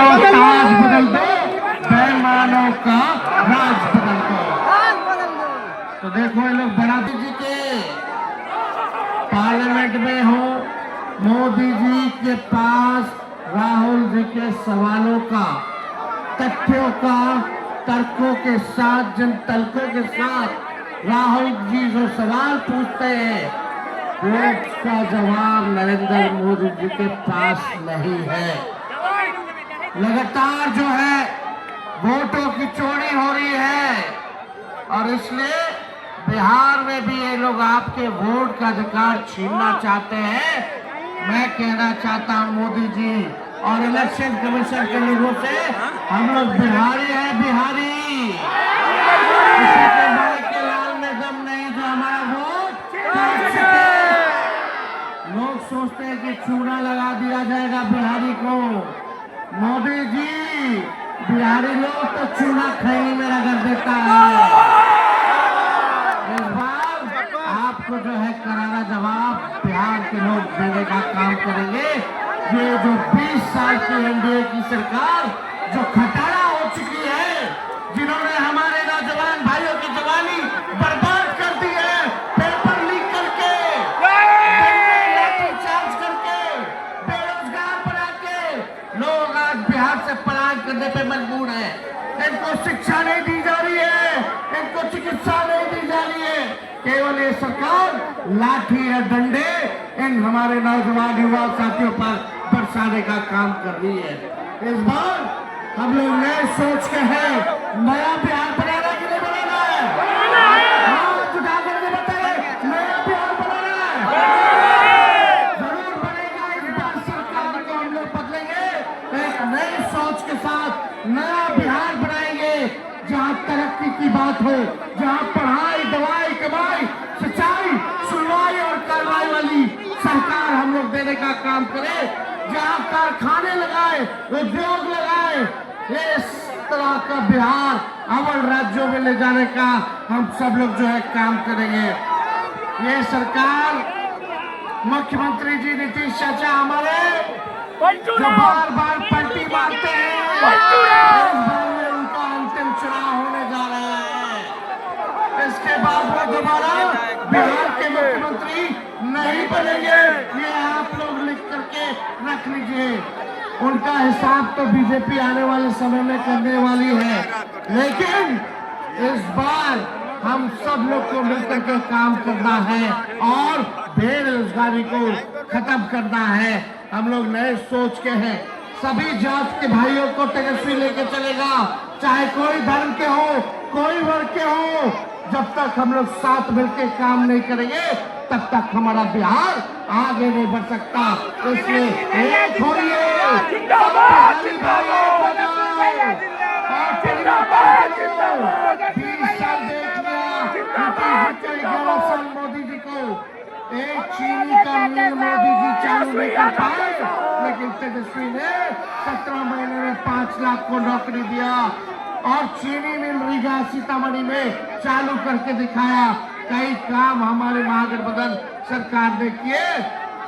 दो, ताज बदल दो, बेईमानों का राज बदल दो। तो देखो ये लोग बनाती जी के पार्लियामेंट में हो, मोदी जी के पास राहुल जी के सवालों का, तथ्यों का, तर्कों के साथ, जन तर्कों के साथ राहुल जी जो सवाल पूछते हैं उसका जवाब नरेंद्र मोदी जी के पास नहीं है। लगातार जो है वोटों की चोरी हो रही है और इसलिए बिहार में भी ये लोग आपके वोट का अधिकार छीनना चाहते हैं। मैं कहना चाहता हूं मोदी जी और इलेक्शन कमीशन के लोगों से, हम लोग बिहारी हैं, बिहारी। किसी के बड़े के लाल में दम नहीं जो हमारा वोट काट सके। लोग सोचते हैं कि चूना लगा दिया जाएगा बिहारी को। मोदी जी, बिहारी लोग तो चूना खैनी में रगड़ देता है। इस बार आपको जो है करारा जवाब बिहार के लोग देने का काम करेंगे। ये जो 20 साल की एनडीए की सरकार जो खटारा हो चुकी है, जिन्होंने हमारे नौजवान भाइयों की जवानी बर्बाद कर दी है, पेपर लीक करके, लाठीचार्ज करके, बेरोजगार बना के, लोग आज बिहार से पलायन करने पे मजबूर है। इनको शिक्षा नहीं दी जा रही है, इनको चिकित्सा नहीं दी जा रही है। केवल ये सरकार लाठी या डंडे इन हमारे नौजवान युवा साथियों पर बरसाने का काम कर रही है। इस बार हम लोग नए सोच के हैं, नया बिहार बनाने के लिए बनाना है। हाथ उठा करके बताए, नया बिहार बनाना है। जरूर बनेगा। इस बार सरकार को हम लोग बदलेंगे, एक नई सोच के साथ नया बिहार बनाएंगे, जहाँ तरक्की की बात हो, जहाँ पढ़ाई, दवाई, कमाई, सिंचाई, सुनवाई और कार्रवाई वाली सरकार हम लोग देने का काम करें, जहाँ कारखाने लगाए, उद्योग लगाए। इस तरह का बिहार अव्वल राज्यों में ले जाने का हम सब लोग जो है काम करेंगे। ये सरकार, मुख्यमंत्री जी नीतीश चाचा हमारे जो बार बार पलटी मारते हैं, इस बार में उनका अंतिम चुनाव होने जा रहा है। इसके बाद वो दोबारा बिहार के मुख्यमंत्री नहीं बनेंगे। ये आप लोग लिख करके रख लीजिए। उनका हिसाब तो बीजेपी आने वाले समय में करने वाली है, लेकिन इस बार हम सब लोग को मिलकर के काम करना है और बेरोजगारी को खत्म करना है। हम लोग नए सोच के हैं। सभी जात के भाइयों को तेजस्वी लेके चलेगा, चाहे कोई धर्म के हो, कोई वर्ग के हो। जब तक हम लोग साथ मिलकर काम नहीं करेंगे, तब तक हमारा बिहार आगे नहीं बढ़ सकता। इसलिए एक होइए, बिहारी भाई एक हो जाओ। 20 साल देख लिया नीतीश जी को, 11 साल मोदी जी को। एक चीनी का मिल मोदी जी चालू नहीं कर पाए, लेकिन तेजस्वी ने 17 महीने में 5 लाख को नौकरी दिया और चीनी मिल रीगा सीतामढ़ी में चालू करके दिखाया। कई काम हमारे महागठबंधन सरकार ने किए।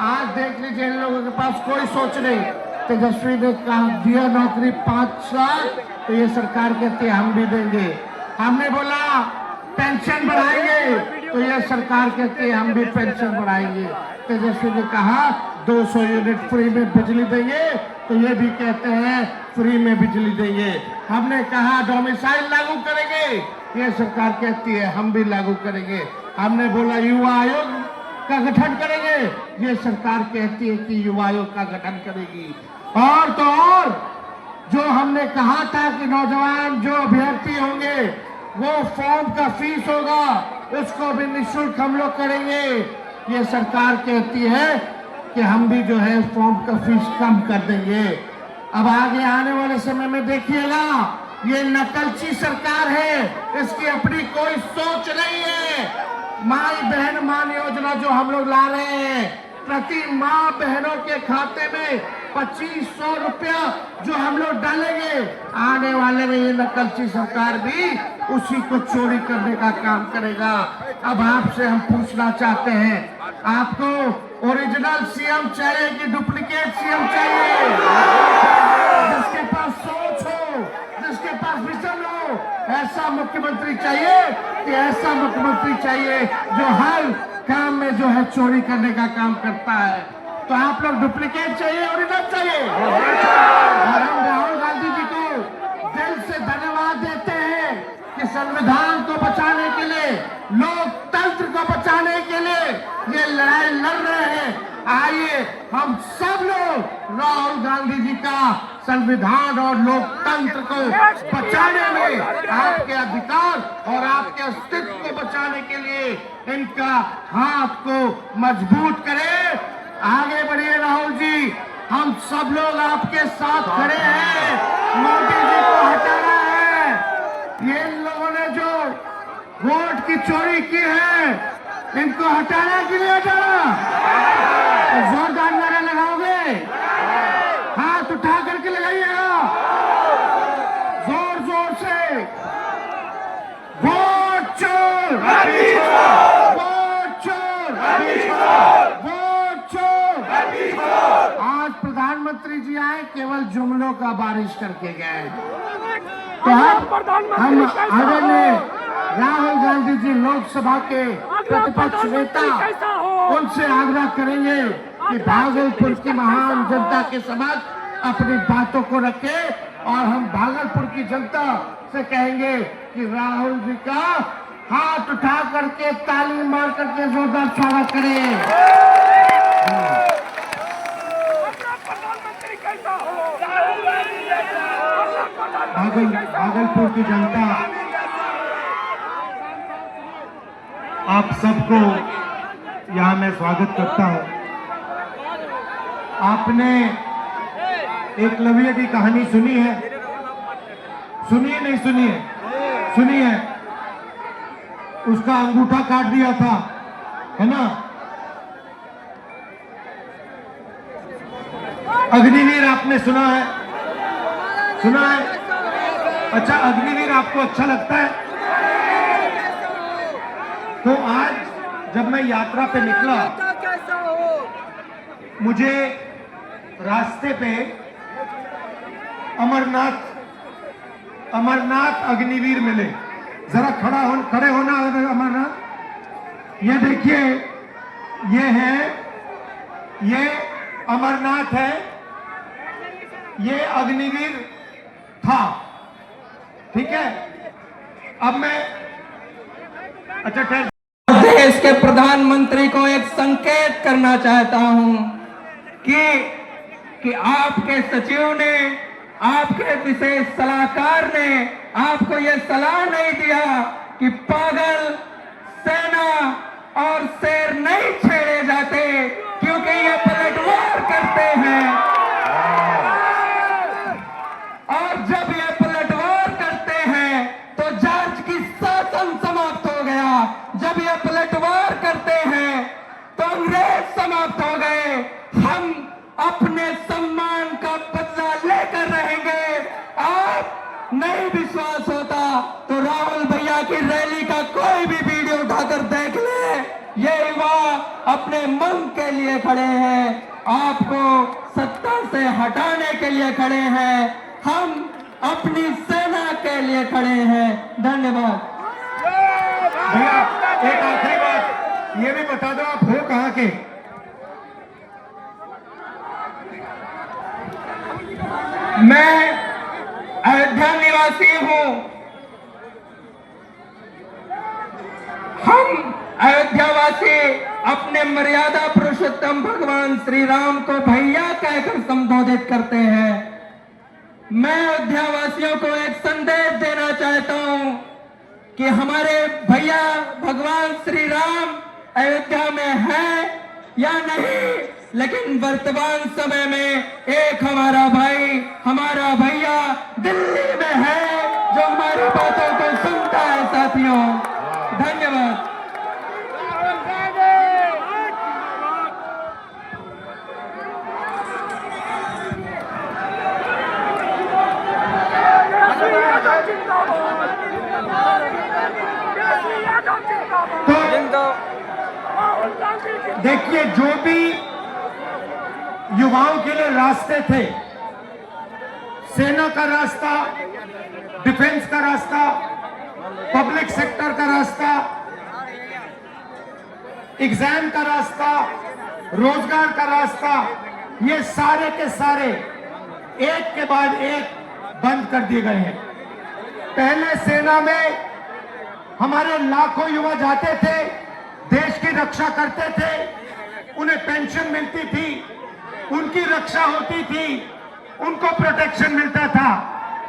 आज देख लीजिए, इन लोगों के पास कोई सोच नहीं। तेजस्वी ने कहा दिया नौकरी 5 लाख, तो ये सरकार कहती है हम भी देंगे। हमने बोला पेंशन बढ़ाएंगे, तो ये सरकार कहती है हम भी पेंशन बढ़ाएंगे। तेजस्वी ने कहा 200 यूनिट फ्री में बिजली देंगे, तो ये भी कहते हैं फ्री में बिजली देंगे। हमने कहा डोमिसाइल लागू करेंगे, ये सरकार कहती है हम भी लागू करेंगे। हमने बोला युवा आयोग का गठन करेंगे, ये सरकार कहती है कि युवा आयोग का गठन करेगी। और तो और जो हमने कहा था कि नौजवान जो अभ्यर्थी होंगे वो फॉर्म का फीस होगा, उसको भी निःशुल्क हम लोग करेंगे। ये सरकार कहती है कि हम भी जो है फॉर्म का फीस कम कर देंगे। अब आगे आने वाले समय में देखिएगा, ये नकलची सरकार है, इसकी अपनी कोई सोच नहीं है। माई बहन मान योजना जो हम लोग ला रहे हैं, प्रति माँ बहनों के खाते में 2500 रुपया जो हम लोग डालेंगे, आने वाले में ये नकलची सरकार भी उसी को चोरी करने का काम करेगा। अब आपसे हम पूछना चाहते हैं, आपको ओरिजिनल सीएम चाहिए कि डुप्लीकेट सीएम चाहिए, जिसके पास मुख्यमंत्री चाहिए कि ऐसा मुख्यमंत्री चाहिए जो हर काम में जो है चोरी करने का काम करता है? तो आप लोग डुप्लीकेट चाहिए और इधर चाहिए। और हम राहुल गांधी जी को दिल से धन्यवाद देते हैं कि संविधान को बचाने के लिए, लोकतंत्र को बचाने के लिए ये लड़ाई लड़ रहे हैं। आइए हम सब लोग राहुल गांधी जी का संविधान और लोकतंत्र को बचाने में, आपके अधिकार और आपके अस्तित्व को बचाने के लिए इनका हाथ को मजबूत करें। आगे बढ़िए राहुल जी, हम सब लोग आपके साथ खड़े हैं। मोदी जी को हटाना है। ये इन लोगों ने जो वोट की चोरी की है, इनको हटाना के लिए हटाना। तो जोरदार नारा लगाओगे? हाथ उठा करके लगाइएगा जोर जोर से। वोट चोर, वोट चोर, वोट चोर। आज प्रधानमंत्री जी आए, केवल जुमलों का बारिश करके गए। तो हम आदरणीय राहुल गांधी जी लोकसभा के प्रतिपक्ष नेता, उनसे आग्रह करेंगे कि भागलपुर की महान जनता के समक्ष अपनी बातों को रखें और हम भागलपुर की जनता से कहेंगे कि राहुल जी का हाथ उठा करके ताली मार करके जोरदार स्वागत करें। भागलपुर की जनता आप सबको यहाँ मैं स्वागत करता हूँ। आपने एकलव्य की कहानी सुनी है? सुनी है नहीं सुनी है? सुनी है। उसका अंगूठा काट दिया था, है ना? अग्निवीर आपने सुना है? सुना है? अच्छा, अग्निवीर आपको अच्छा लगता है? तो आज जब मैं यात्रा पे निकला, मुझे रास्ते पे अमरनाथ अग्निवीर मिले। जरा खड़े होना अमरनाथ। ये देखिए, ये अमरनाथ है, ये अग्निवीर था। ठीक है, अब मैं अच्छा देश के प्रधानमंत्री को एक संकेत करना चाहता हूं कि आपके सचिव ने, आपके विशेष सलाहकार ने आपको यह सलाह नहीं दिया कि पागल, सेना और शेर नहीं छेड़े जाते, क्योंकि ये पलटवार करते हैं। और जब ये पलटवार करते हैं तो जांच की शासन समाप्त हो गया। जब ये पलटवार करते हैं तो अंग्रेज समाप्त हो गए। हम अपने सम्मान का बदला लेकर रहेंगे। आप नहीं विश्वास होता तो राहुल भैया की रैली का कोई भी वीडियो उठाकर देख ले। ये युवा अपने मन के लिए खड़े हैं, आपको सत्ता से हटाने के लिए खड़े हैं। हम अपनी सेना के लिए खड़े हैं। धन्यवाद। भैया एक आखिरी बात ये भी बता दो, आप हो कहां के? मैं अयोध्या निवासी हूं। हम अयोध्यावासी अपने मर्यादा पुरुषोत्तम भगवान श्री राम को भैया कहकर संबोधित करते हैं। मैं अयोध्यावासियों को एक संदेश देना चाहता हूं कि हमारे भैया भगवान श्री राम अयोध्या में है या नहीं, लेकिन वर्तमान समय में एक हमारा भाई, हमारा भैया दिल्ली में है जो हमारी बातों को सुनता है। साथियों, धन्यवाद। तो देखिए, जो भी युवाओं के लिए रास्ते थे, सेना का रास्ता, डिफेंस का रास्ता, पब्लिक सेक्टर का रास्ता, एग्जाम का रास्ता, रोजगार का रास्ता, ये सारे के सारे एक के बाद एक बंद कर दिए गए हैं। पहले सेना में हमारे लाखों युवा जाते थे, देश की रक्षा करते थे, उन्हें पेंशन मिलती थी, उनकी रक्षा होती थी, उनको प्रोटेक्शन मिलता था।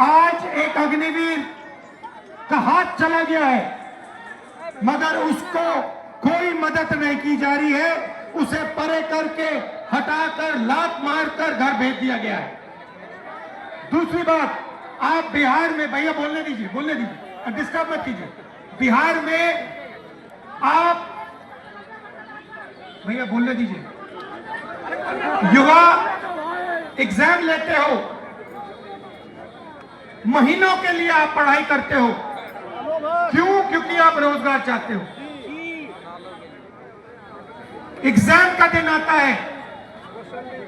आज एक अग्निवीर का हाथ चला गया है, मगर उसको कोई मदद नहीं की जा रही है, उसे परे करके हटाकर लात मारकर घर भेज दिया गया है। दूसरी बात, आप बिहार में, भैया बोलने दीजिए, डिस्टर्ब मत कीजिए। बिहार में आप, भैया बोलने दीजिए, युवा एग्जाम लेते हो, महीनों के लिए आप पढ़ाई करते हो, क्यों? क्योंकि आप रोजगार चाहते हो। एग्जाम का दिन आता है,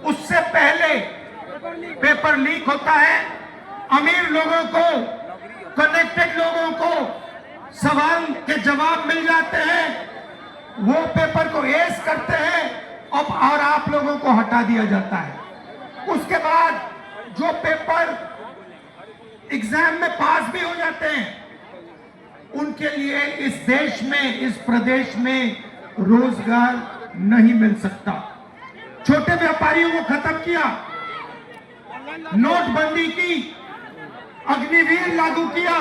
उससे पहले पेपर लीक होता है, अमीर लोगों को, कनेक्टेड लोगों को सवाल के जवाब मिल जाते हैं, वो पेपर को एस करते हैं और आप लोगों को हटा दिया जाता है। उसके बाद जो पेपर एग्जाम में पास भी हो जाते हैं, उनके लिए इस देश में, इस प्रदेश में रोजगार नहीं मिल सकता। छोटे व्यापारियों को खत्म किया, नोटबंदी की, अग्निवीर लागू किया,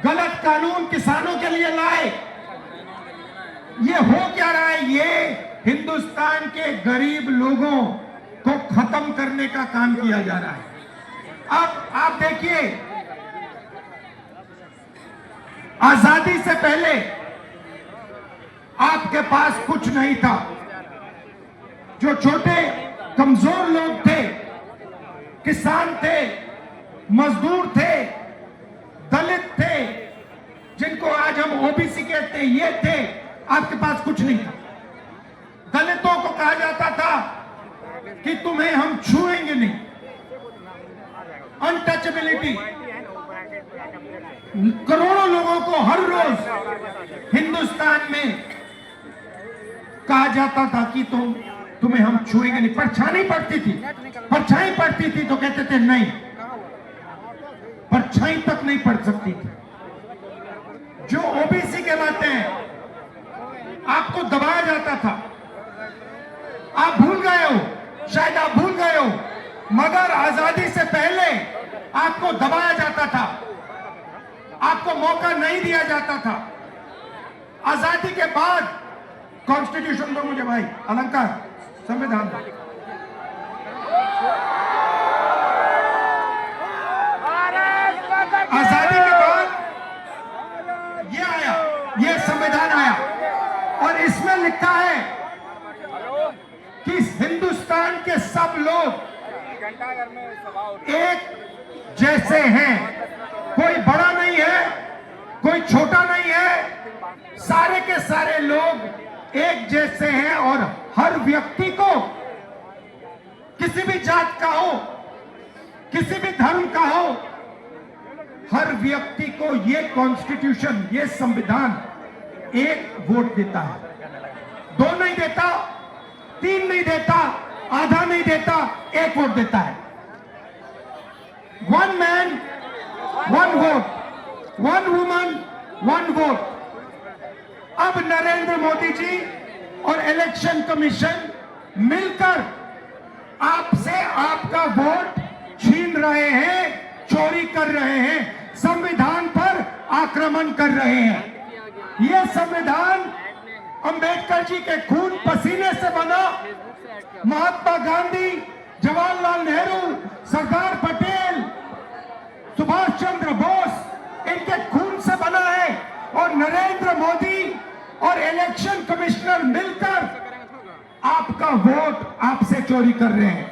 गलत कानून किसानों के लिए लाए। ये हो क्या रहा है? ये हिंदुस्तान के गरीब लोगों को खत्म करने का काम किया जा रहा है। अब आप देखिए, आजादी से पहले आपके पास कुछ नहीं था। जो छोटे कमजोर लोग थे, किसान थे, मजदूर थे, दलित थे, जिनको आज हम ओबीसी कहते हैं, ये थे, आपके पास कुछ नहीं था। दलितों को कहा जाता था कि तुम्हें हम छुएंगे नहीं, अनटचेबिलिटी। करोड़ों लोगों को हर रोज हिंदुस्तान में कहा जाता था कि तुम्हें हम छुएंगे नहीं। परछाई पड़ती थी तो कहते थे नहीं, परछाई तक नहीं पड़ सकती थी। जो ओबीसी कहलाते हैं, आपको दबाया जाता था। आप भूल गए हो, शायद आप भूल गए हो, मगर आजादी से पहले आपको दबाया जाता था, आपको मौका नहीं दिया जाता था। आजादी के बाद कॉन्स्टिट्यूशन दो मुझे भाई, अलंकार, संविधान दो। आजादी के बाद ये आया, ये संविधान आया, और इसमें लिखा है कि हिंदुस्तान के सब लोग एक जैसे हैं, कोई बड़ा नहीं है, कोई छोटा नहीं है, सारे के सारे लोग एक जैसे हैं। और हर व्यक्ति को, किसी भी जात का हो, किसी भी धर्म का हो, हर व्यक्ति को ये कॉन्स्टिट्यूशन, ये संविधान एक वोट देता है। 2 नहीं देता, 3 नहीं देता, आधा नहीं देता, 1 वोट देता है। 1 मैन 1 वोट, 1 वुमन 1 वोट। अब नरेंद्र मोदी जी और इलेक्शन कमीशन मिलकर आपसे आपका वोट छीन रहे हैं, चोरी कर रहे हैं, संविधान पर आक्रमण कर रहे हैं। यह संविधान अंबेडकर जी के खून पसीने से बना, महात्मा गांधी, जवाहरलाल नेहरू, सरदार पटेल, सुभाष चंद्र बोस, इनके खून से बना है। और नरेंद्र मोदी और इलेक्शन कमिश्नर मिलकर आपका वोट आपसे चोरी कर रहे हैं।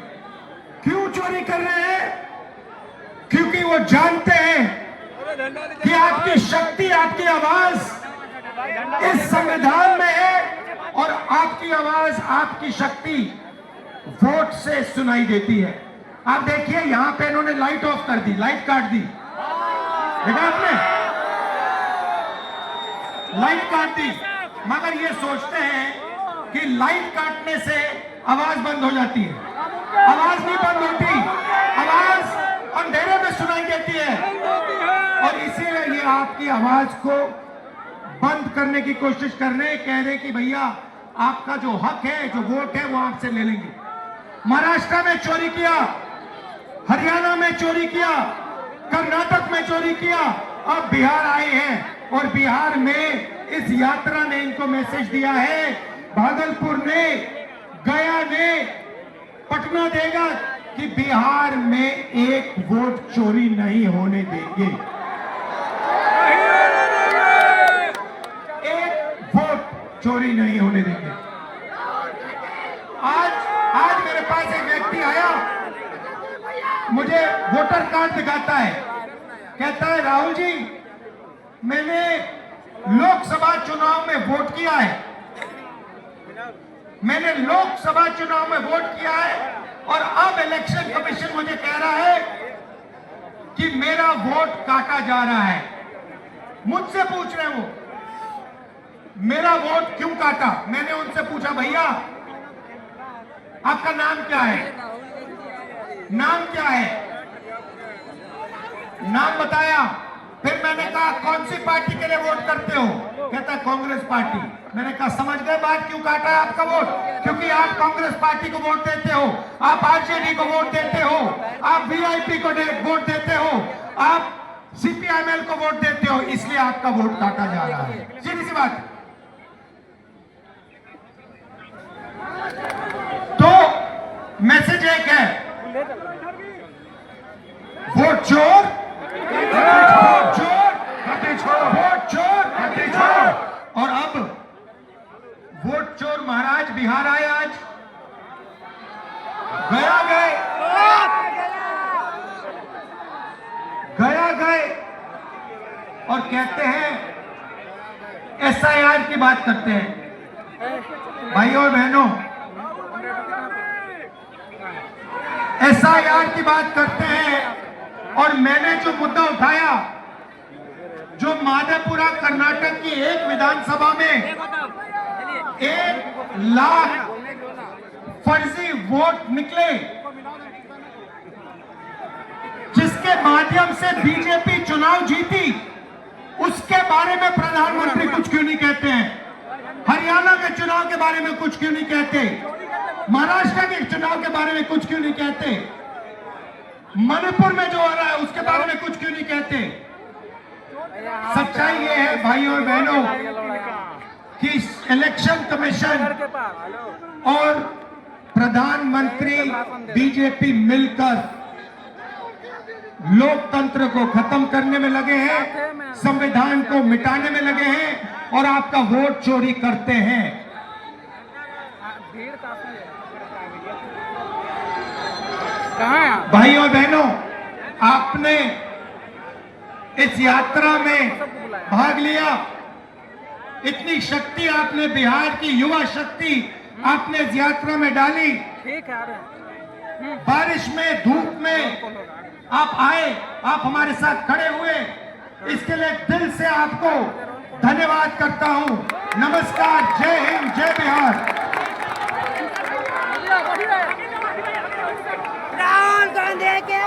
क्यों चोरी कर रहे हैं? क्योंकि वो जानते हैं कि आपकी शक्ति, आपकी आवाज इस संविधान में है, और आपकी आवाज, आपकी शक्ति वोट से सुनाई देती है। आप देखिए, यहां पे इन्होंने लाइट ऑफ कर दी, लाइट काट दी, देखा आपने? लाइट काट दी, मगर ये सोचते हैं कि लाइट काटने से आवाज बंद हो जाती है। आवाज नहीं बंद होती, आवाज अंधेरे में सुनाई देती है, और इसीलिए ये आपकी आवाज को बंद करने की कोशिश कर रहे हैं। कह रहे कि भैया आपका जो हक है, जो वोट है, वो आपसे ले लेंगे। महाराष्ट्र में चोरी किया, हरियाणा में चोरी किया, कर्नाटक में चोरी किया, अब बिहार आए हैं और बिहार में इस यात्रा ने इनको मैसेज दिया है, भागलपुर ने, गया ने, पटना देगा कि बिहार में एक वोट चोरी नहीं होने देंगे। एक वोट चोरी नहीं होने देंगे। आज मेरे पास एक व्यक्ति आया, मुझे वोटर कार्ड दिखाता है, कहता है राहुल जी मैंने लोकसभा चुनाव में वोट किया है, मैंने लोकसभा चुनाव में वोट किया है, और अब इलेक्शन कमीशन मुझे कह रहा है कि मेरा वोट काटा जा रहा है। मुझसे पूछ रहे हैं वो, मेरा वोट क्यों काटा? मैंने उनसे पूछा भैया आपका नाम क्या है? नाम क्या है? नाम बताया। फिर मैंने कहा कौन सी पार्टी के लिए वोट करते हो? कहता है कांग्रेस पार्टी। मैंने कहा समझ गए बात, क्यों काटा है आपका वोट? क्योंकि आप कांग्रेस पार्टी को वोट देते हो, आप आरजेडी को वोट देते हो, आप वीआईपी को वोट देते हो, आप सीपीआईएमएल को वोट देते हो, इसलिए आपका वोट काटा जा रहा है। सीधी सी बात। तो मैसेज एक है, वोट चोर, वोट चोर, वोट चोर। और अब वोट चोर महाराज बिहार आए, आज गए और कहते हैं एसआईआर की बात करते हैं। भाइयों और बहनों, एसआईआर की बात करते हैं, और मैंने जो मुद्दा उठाया, जो माधेपुरा कर्नाटक की एक विधानसभा में 1 लाख फर्जी वोट निकले, जिसके माध्यम से बीजेपी चुनाव जीती, उसके बारे में प्रधानमंत्री कुछ क्यों नहीं कहते हैं? हरियाणा के चुनाव के बारे में कुछ क्यों नहीं कहते? महाराष्ट्र के चुनाव के बारे में कुछ क्यों नहीं कहते? मणिपुर में जो हो रहा है उसके बारे में कुछ क्यों नहीं कहते? सच्चाई ये है भाइयों और बहनों कि इलेक्शन कमीशन और प्रधानमंत्री बीजेपी मिलकर लोकतंत्र को खत्म करने में लगे हैं, संविधान को मिटाने में लगे हैं, और आपका वोट चोरी करते हैं। भाइयों बहनों, आपने इस यात्रा में भाग लिया, इतनी शक्ति आपने, बिहार की युवा शक्ति आपने इस यात्रा में डाली। बारिश में, धूप में आप आए, आप हमारे साथ खड़े हुए, इसके लिए दिल से आपको धन्यवाद करता हूं। नमस्कार, जय हिंद, जय बिहार। राहुल गांधी के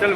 चल